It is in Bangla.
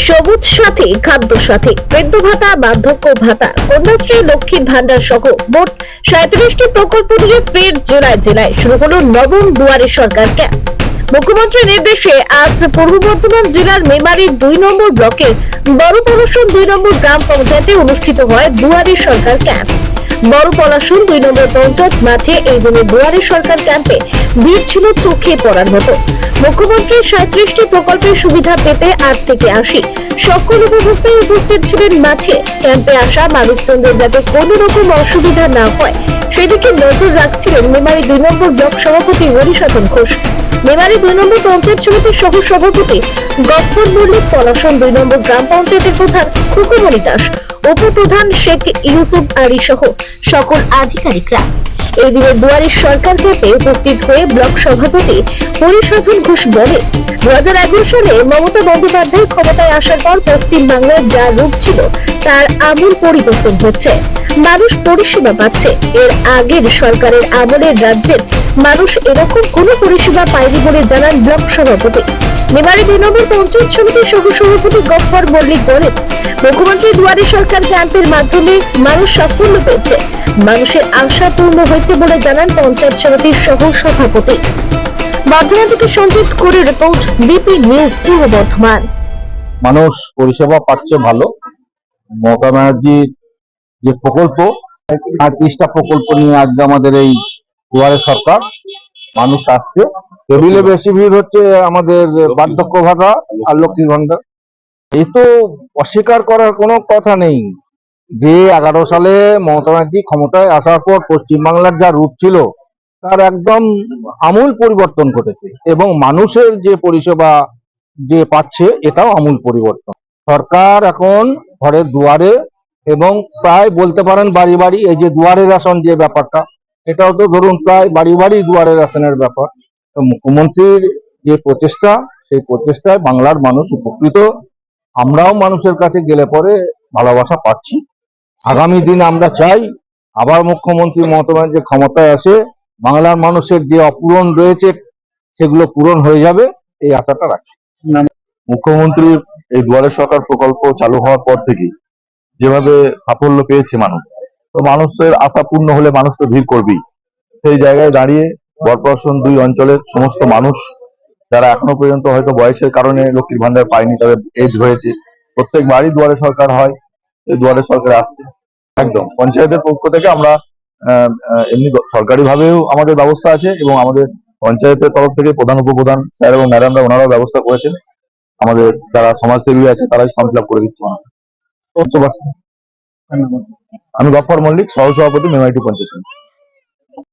সবুজ সাথী, খাদ্য সাথী, বৃদ্ধ ভাতা, বার্ধক্য ভাতা, কন্যাশ্রী, লক্ষ্মীর ভান্ডার সহ মোট 37টি প্রকল্প নিয়ে ফের জেলায় শুরু হলো নবম দুয়ারে সরকার ক্যাম্প। মুখ্যমন্ত্রীর নির্দেশে আজ পূর্ব বর্ধমান জেলার মেমারির 2 নম্বর ব্লকের বড় পলাশন 2 নম্বর গ্রাম পঞ্চায়েতে অনুষ্ঠিত হয় দুয়ারে সরকার ক্যাম্প। বড় পলাশন 2 নম্বর পঞ্চায়েত মাঠে এই দিনে দুয়ারে সরকার ক্যাম্পে ভিড় ছিল চোখে পড়ার মতো। মুখ্যমন্ত্রীর 37টি প্রকল্পের সুবিধা পেতে 8 থেকে 80 সকল উপভোক্তাই উপস্থিত ছিলেন মাঠে। ক্যাম্পে আসা মানুষজনদের যাতে কোনো রকম অসুবিধা না হয় সেদিকে নজর রাখছিলেন মেমারি 2 নম্বর ব্লক সভাপতি হরিসাধন ঘোষ, মেমারি 2 নম্বর পঞ্চায়েত সমিতির সহ সভাপতি গফফর মল্লিক, পলাশন 2 নম্বর গ্রাম পঞ্চায়েতের প্রধান খুকুমণি দাস, উপপ্রধান শেখ ইউসুফ আলী সহ সকল আধিকারিকরা। এই দিনে দুয়ারে সরকার ক্যাম্পে উপস্থিত হয়ে ব্লক সভাপতি হরিসাধন ঘোষ বলেন, 2011 সালে মমতা বন্দ্যোপাধ্যায় ক্ষমতায় আসার পর পশ্চিম বাংলার যা রূপ ছিল তার আমূল পরিবর্তন হচ্ছে। মানুষ পরিষেবা পাচ্ছে। এর আগের সরকারের আমলের রাজ্যের মানুষ এরকম কোনো পরিষেবা পায়নি বলে জানান ব্লক সভাপতি। মেমারি 2 নম্বর পঞ্চায়েত সমিতির সহ সভাপতি গফফর মল্লিক বলেন, মুখ্যমন্ত্রী দুয়ারে সরকার ক্যাম্পের মাধ্যমে মানুষ সাফল্য পেয়েছে, মানুষের আশা পূর্ণ হয়েছে বলে জানান পঞ্চায়েত সমিতির সহ সভাপতি। বর্ধমান থেকে সঞ্জিত করে রিপোর্ট, বিপি নিউজ, পূর্ব বর্ধমান। মানুষ পরিষেবা পাচ্ছে ভালো। মমতা ব্যানার্জির যে প্রকল্প, 30টা প্রকল্প নিয়ে আজকে আমাদের এই দুয়ারে সরকার মানুষ আসছে। টেবিলে বেশি ভিড় হচ্ছে আমাদের বার্ধক্য ভাতা আর লক্ষ্মীর ভান্ডার। এই তো অস্বীকার করার কোনো কথা নেই যে 11 সালে মমতা ব্যানার্জি ক্ষমতায় আসার পর পশ্চিমবাংলার যা রূপ ছিল তার একদম আমূল পরিবর্তন ঘটেছে এবং মানুষের যে পরিষেবা যে পাচ্ছে এটাও আমূল পরিবর্তন। সরকার এখন ঘরে দুয়ারে এবং প্রায় বলতে পারেন বাড়ি বাড়ি এই যে দুয়ারে রেশন যে ব্যাপারটা, এটাও তো ধরুন প্রায় বাড়ি বাড়ি দুয়ারে রেশনের ব্যাপার। তো মুখ্যমন্ত্রীর যে প্রচেষ্টা, সেই প্রচেষ্টায় বাংলার মানুষ উপকৃত। আমরাও মানুষের কাছে গেলে পরে ভালোবাসা পাচ্ছি। আগামী দিন আমরা চাই আবার মুখ্যমন্ত্রী মমতা ব্যানার্জি ক্ষমতায় আসে, বাংলার মানুষের যে অপূরণ রয়েছে সেগুলো পূরণ হয়ে যাবে, এই আশাটা রাখি। মুখ্যমন্ত্রীর এই দুয়ারে সরকার প্রকল্প চালু হওয়ার পর থেকে যেভাবে সাফল্য পেয়েছে মানুষ, তো মানুষের আশা পূর্ণ হলে মানুষ তো ভিড় করবেই। সেই জায়গায় দাঁড়িয়ে বরপলাশন 2 অঞ্চলের সমস্ত মানুষ যারা এখনো পর্যন্ত হয়তো বয়সের কারণে লক্ষ্মীর ভান্ডার পায়নি, তাদের এজ হয়েছে, প্রত্যেক বাড়ি দুয়ারে সরকার হয়, এই দুয়ারে সরকার আসছে। একদম পঞ্চায়েতের পক্ষ থেকে আমরা এমনি সরকারি ভাবেও আমাদের ব্যবস্থা আছে এবং আমাদের পঞ্চায়েতের তরফ থেকে প্রধান উপপ্রধান স্যার এবং ম্যাডামরা ওনারাও ব্যবস্থা করেছেন। আমাদের যারা সমাজসেবী আছে তারাই ফর্ম ফিল আপ করে দিচ্ছে মানুষ। আমি গফফর মল্লিক, সহ সভাপতি, মেমারি 2 পঞ্চায়েত সমিতি।